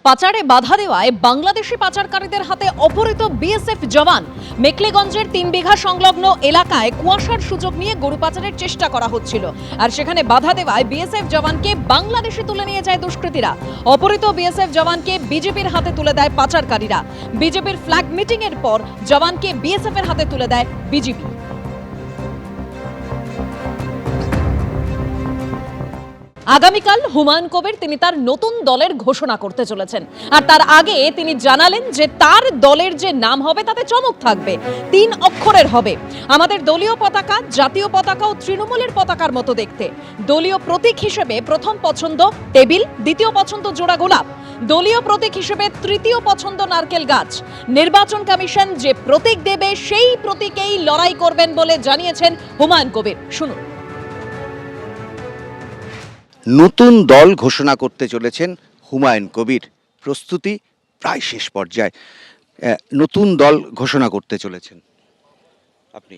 পাচারে বাধা দেওয়ায় বাংলাদেশি পাচারকারীদের হাতে অপহৃত বিএসএফ জওয়ান। মেকলিগঞ্জের 3 বিঘা সংলগ্ন এলাকায় কুয়াশার সুযোগ নিয়ে গরু পাচারের চেষ্টা করা হচ্ছিল, আর সেখানে বাধা দেওয়ায় বিএসএফ জওয়ানকে বাংলাদেশে তুলে নিয়ে যায় দুষ্কৃতীরা। অপহৃত বিএসএফ জওয়ানকে বিজেপির হাতে তুলে দেয় পাচারকারীরা। বিজেপির ফ্ল্যাগ মিটিং এর পর জওয়ানকে বিএসএফ এর হাতে তুলে দেয় বিজেপি। আগামীকাল হুমায়ুন কবির তিনি তার নতুন দলের ঘোষণা করতে চলেছেন, আর তার আগে তিনি জানালেন যে তার দলের যে নাম হবে তাতে চমক থাকবে, 3 অক্ষরের হবে। আমাদের দলীয় পতাকা জাতীয় পতাকা ও তৃণমূলের পতাকার মতো দেখতে। দলীয় প্রতীক হিসেবে প্রথম পছন্দ টেবিল, দ্বিতীয় পছন্দ জোড়া গোলাপ, দলীয় প্রতীক হিসেবে তৃতীয় পছন্দ নারকেল গাছ। নির্বাচন কমিশন যে প্রতীক দেবে সেই প্রতীকেই লড়াই করবেন বলে জানিয়েছেন হুমায়ুন কবির। শুনুন। নতুন দল ঘোষণা করতে চলেছেন হুমায়ুন কবির। প্রস্তুতি প্রায় শেষ পর্যায়ে। নতুন দল ঘোষণা করতে চলেছেন আপনি?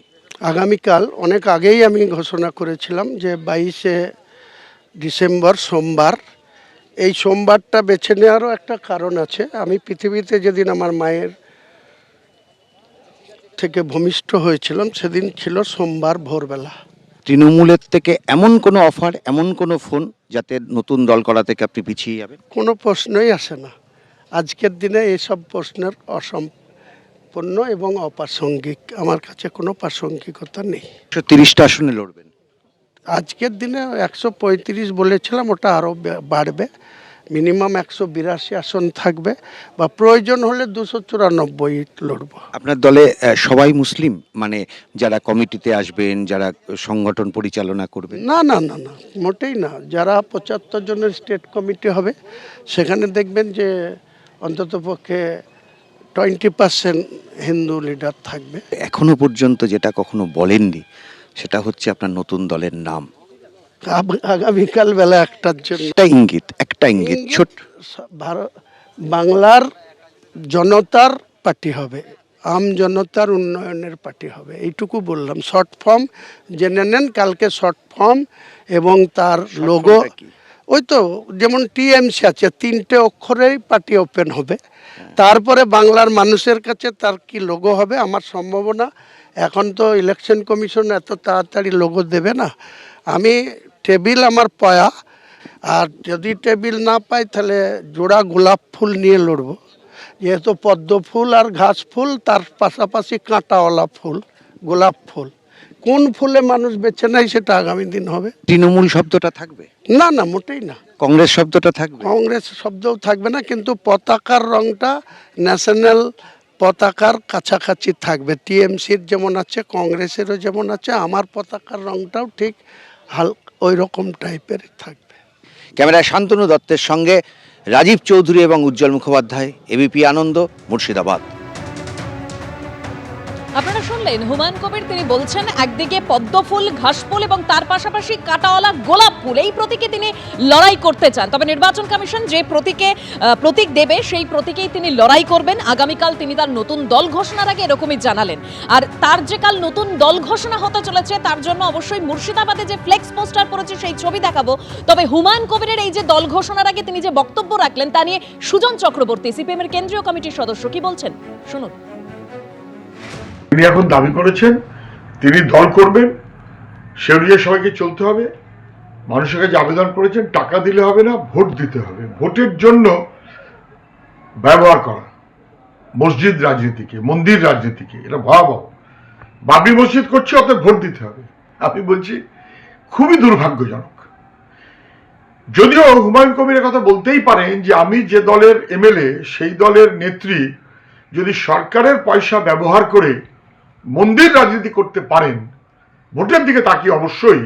আগামীকাল অনেক আগেই আমি ঘোষণা করেছিলাম যে 22শে ডিসেম্বর সোমবার। এই সোমবারটা বেছে নেওয়ারও একটা কারণ আছে। আমি পৃথিবীতে যেদিন আমার মায়ের থেকে ভূমিষ্ঠ হয়েছিলাম সেদিন ছিল সোমবার ভোরবেলা। তৃণমূলের থেকে এমন কোনো অফার, এমন কোনো ফোন যাতে নতুন দল করা থেকে আপনি পিছিয়ে যাবেন? কোনো প্রশ্নই আসে না। আজকের দিনে এইসব প্রশ্নের অসম্পূর্ণ এবং অপ্রাসঙ্গিক। আমার কাছে কোনো প্রাসঙ্গিকতা নেই। 130টা আসনে লড়বেন আজকের দিনে 135 বলেছিলাম, ওটা আরও বাড়বে। মিনিমাম 182 আসন থাকবে, বা প্রয়োজন হলে 294 লড়ব। আপনার দলে সবাই মুসলিম, মানে যারা কমিটিতে আসবেন, যারা সংগঠন পরিচালনা করবেন? না না না না, মোটেই না। যারা 75 জনের স্টেট কমিটি হবে সেখানে দেখবেন যে অন্ততপক্ষে 20% হিন্দু লিডার থাকবে। এখনো পর্যন্ত যেটা কখনো বলেননি সেটা হচ্ছে আপনার নতুন দলের নাম। আগামীকাল বেলা 1টার জন্য একটা ইঙ্গিত ছোট। বাংলার জনতার পার্টি হবে, আম জনতার উন্নয়নের পার্টি হবে, এইটুকু বললাম। শর্ট ফর্ম জেনে নেন কালকে। শর্ট ফর্ম এবং তার লোগো ওই তো, যেমন টিএমসি আছে, 3টে অক্ষরেই পার্টি ওপেন হবে। তারপরে বাংলার মানুষের কাছে তার কি লোগো হবে, আমার সম্ভাবনা এখন তো ইলেকশন কমিশন এত তাড়াতাড়ি লোগো দেবে না। আমি টেবিল আমার পয়া, আর যদি টেবিল না পাই তাহলে জোড়া গোলাপ ফুল নিয়ে লড়বো। যেহেতু পদ্ম ফুল আর ঘাস ফুল, তার পাশাপাশি কাঁটাওয়ালা ফুল গোলাপ ফুল। কোন ফুলে মানুষ বেছে নেয় সেটা আগামী দিন হবে। তৃণমূল শব্দটা থাকবে না না, মোটেই না। কংগ্রেস শব্দটা থাকবে? কংগ্রেস শব্দও থাকবে না, কিন্তু পতাকার রংটা ন্যাশনাল পতাকার কাছাকাছি থাকবে। টিএমসির যেমন আছে, কংগ্রেসেরও যেমন আছে, আমার পতাকার রংটাও ঠিক ওই রকম টাইপের থাকবে। ক্যামেরায় শান্তনু দত্তের সঙ্গে রাজীব চৌধুরী এবং উজ্জ্বল মুখোপাধ্যায়, এবিপি আনন্দ, মুর্শিদাবাদ। আপনারা শুনলেন হুমায়ুন কবির, তিনি বলছেন একদিকে পদ্ম ফুল, ঘাস ফুল এবং তার পাশাপাশি কাঁটাওয়ালা গোলাপ ফুল, এই প্রতীকে তিনি লড়াই করতে চান। তবে নির্বাচন কমিশন যে প্রতীক দেবে সেই প্রতীকেই তিনি লড়াই করবেন। আগামীকাল তিনি তার নতুন দল ঘোষণার আগে এরকমই জানালেন। আর তার যে কাল নতুন দল ঘোষণা হতে চলেছে তার জন্য অবশ্যই মুর্শিদাবাদে যে ফ্লেক্স পোস্টার পড়েছে সেই ছবি দেখাবো। তবে হুমায়ুন কবিরের এই যে দল ঘোষণার আগে তিনি যে বক্তব্য রাখলেন তা নিয়ে সুজন চক্রবর্তী, সিপিএম এর কেন্দ্রীয় কমিটির সদস্য, কি বলছেন শুনুন। তিনি এখন দাবি করেছেন তিনি দল করবেন, সে অনুযায়ী সবাইকে চলতে হবে। মানুষের কাছে আবেদন করেছেন টাকা দিলে হবে না, ভোট দিতে হবে। ভোটের জন্য ব্যবহার করা মসজিদ রাজনীতিকে, মন্দির রাজনীতিকে, এটা ভয়াবহ। বাবরি মসজিদ করছে, অতএব ভোট দিতে হবে। আমি বলছি খুবই দুর্ভাগ্যজনক। যদিও হুমায়ুন কবিরের কথা বলতেই পারেন যে আমি যে দলের এমএলএ সেই দলের নেত্রী যদি সরকারের পয়সা ব্যবহার করে মন্দির রাজনীতি করতে পারেন, ভোটের দিকে তাকিয়ে অবশ্যই,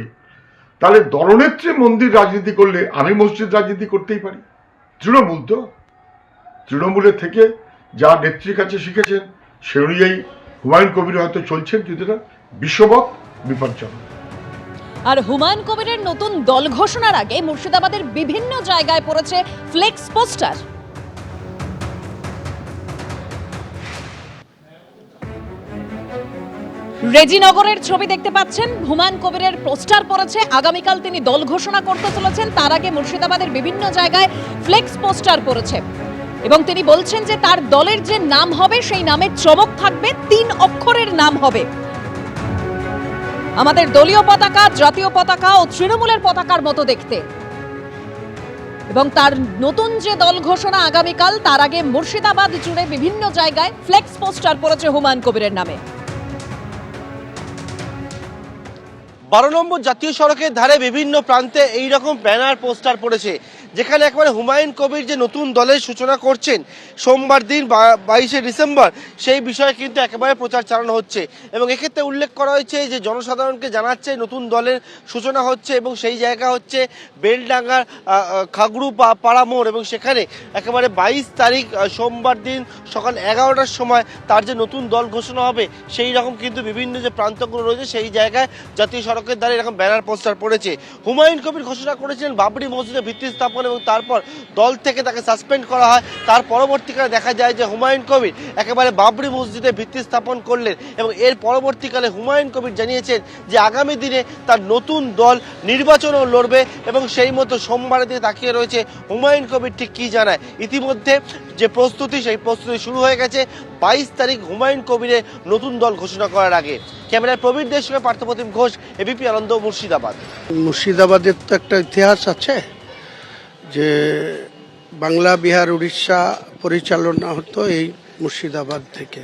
তাহলে দলনেত্রী মন্দির রাজনীতি করলে আমি মসজিদ রাজনীতি করতেই পারি। তৃণমূল তো, তৃণমূলের থেকে যা নেত্রীর কাছে শিখেছেন সে অনুযায়ী হুমায়ুন কবির হয়তো চলছেন, কিন্তু এটা বিশ্ববৎ বিপজ্জনক। আর হুমায়ুন কবিরের নতুন দল ঘোষণার আগে মুর্শিদাবাদের বিভিন্ন জায়গায় পড়েছে ফ্লেক্স পোস্টার। রেজিনগরের ছবি দেখতে পাচ্ছেন, হুমায়ুন কবিরের পোস্টার পড়েছে। আগামীকাল তিনি দল ঘোষণা করতে চলেছেন, তার আগে মুর্শিদাবাদের বিভিন্ন জায়গায় ফ্লেক্স পোস্টার পড়েছে। এবং তিনি বলছেন যে তার দলের যে নাম হবে সেই নামে চমক থাকবে, 3 অক্ষরের নাম হবে। আমাদের দলীয় পতাকা, জাতীয় পতাকা ও তৃণমূলের পতাকার মতো দেখতে। এবং তার নতুন যে দল ঘোষণা আগামীকাল, তার আগে মুর্শিদাবাদ জুড়ে বিভিন্ন জায়গায় ফ্লেক্স পোস্টার পড়েছে হুমায়ুন কবিরের নামে। 12 নম্বর জাতীয় সড়কের ধারে বিভিন্ন প্রান্তে এই রকম ব্যানার পোস্টার পড়েছে, যেখানে একবারে হুমায়ুন কবির যে নতুন দলের সূচনা করছেন সোমবার দিন 22শে ডিসেম্বর, সেই বিষয়ে কিন্তু একেবারে প্রচার চালানো হচ্ছে। এবং এক্ষেত্রে উল্লেখ করা হয়েছে যে জনসাধারণকে জানাচ্ছে নতুন দলের সূচনা হচ্ছে এবং সেই জায়গা হচ্ছে বেলডাঙ্গার খাগড়ু পাড়া মোড়, এবং সেখানে একেবারে 22 তারিখ সোমবার দিন সকাল 11টার সময় তার যে নতুন দল ঘোষণা হবে, সেই রকম কিন্তু বিভিন্ন যে প্রান্তগুলো রয়েছে সেই জায়গায় জাতীয় সড়কের ধারে এরকম ব্যানার পোস্টার পড়েছে। হুমায়ুন কবির ঘোষণা করেছিলেন বাবরি মসজিদে ভিত্তি স্থাপন, এবং তারপর দল থেকে তাকে সাসপেন্ড করা হয়। তার পরবর্তীকালে দেখা যায় যে হুমায়ুন কবির একেবারে বাবরি মসজিদে ভিত্তি স্থাপন করলেন, এবং এর পরবর্তীকালে হুমায়ুন কবির জানিয়েছেন যে আগামী দিনে তার নতুন দল নির্বাচনও লড়বে, এবং সেই মতো সোমবারের দিকে তাকিয়ে রয়েছে হুমায়ুন কবির ঠিক কী জানায়। ইতিমধ্যে যে প্রস্তুতি, সেই প্রস্তুতি শুরু হয়ে গেছে 22 তারিখ হুমায়ুন কবিরের নতুন দল ঘোষণা করার আগে। ক্যামেরায় প্রবীর দেশ সঙ্গে পার্থপ্রতিম ঘোষ, এবিপি আনন্দ, মুর্শিদাবাদ। মুর্শিদাবাদের তো একটা ইতিহাস আছে যে বাংলা, বিহার, উড়িষ্যা পরিচালনা হতো এই মুর্শিদাবাদ থেকে,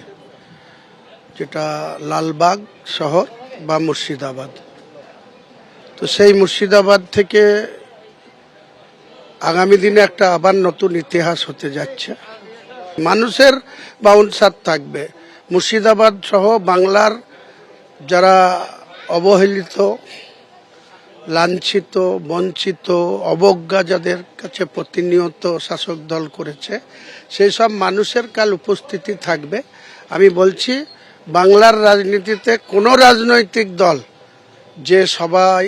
যেটা লালবাগ শহর বা মুর্শিদাবাদ। তো সেই মুর্শিদাবাদ থেকে আগামী দিনে একটা আবার নতুন ইতিহাস হতে যাচ্ছে। মানুষের বাউন্সার থাকবে। মুর্শিদাবাদ সহ বাংলার যারা অবহেলিত, লাঞ্ছিত, বঞ্চিত, অবজ্ঞা যাদের কাছে প্রতিনিয়ত শাসক দল করেছে, সেই সব মানুষের কাল উপস্থিতি থাকবে। আমি বলছি, বাংলার রাজনীতিতে কোনো রাজনৈতিক দল যে সবাই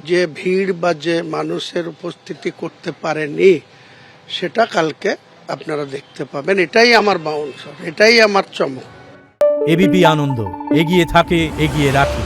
যে ভিড় বা যে মানুষের উপস্থিতি করতে পারেনি, সেটা কালকে আপনারা দেখতে পাবেন। এটাই আমার বাউন্সার, এটাই আমার চমক। এবিপি আনন্দ, এগিয়ে থাকে, এগিয়ে রাখে।